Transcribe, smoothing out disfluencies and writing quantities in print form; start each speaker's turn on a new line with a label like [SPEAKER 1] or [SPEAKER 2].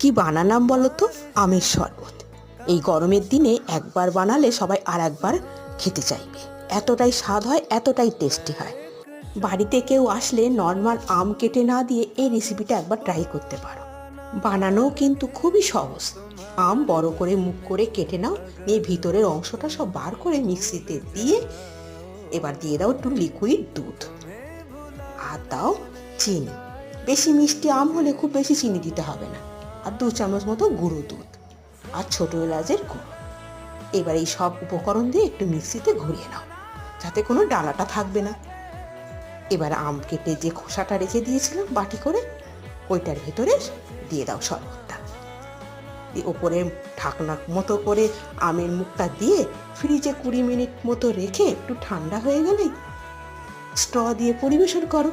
[SPEAKER 1] কি বানালাম বলো তো? আমের শরবত। এই গরমের দিনে একবার বানালে সবাই আর একবার খেতে চাইবে। এতটাই স্বাদ হয়, এতটাই টেস্টি হয়। বাড়িতে কেউ আসলে নর্মাল আম কেটে না দিয়ে এই রেসিপিটা একবার ট্রাই করতে পারো। বানানোও কিন্তু খুবই সহজ। আম বড় করে মুখ করে কেটে নাও, নিয়ে ভিতরের অংশটা সব বার করে মিক্সিতে দিয়ে এবার দিয়ে দাও একটু লিকুইড দুধ, আর দাও চিনি। বেশি মিষ্টি আম হলে খুব বেশি চিনি দিতে হবে না। আর 2 চামচ মতো গুঁড়ো দুধ আর ছোটো এলাচের গুঁড়ো। এবার এই সব উপকরণ দিয়ে একটু মিক্সিতে ঘুরিয়ে নাও, যাতে কোনো ডালাটা থাকবে না। এবার আম কেটে যে খোসাটা রেখে দিয়েছিলাম বাটি করে, ওইটার ভেতরে দিয়ে দাও শরবতটা। দিয়ে ওপরে ঢাকনা মতো করে আমের মুখটা দিয়ে ফ্রিজে 20 মিনিট মতো রেখে একটু ঠান্ডা হয়ে গেলেই স্ট্র দিয়ে পরিবেশন করো।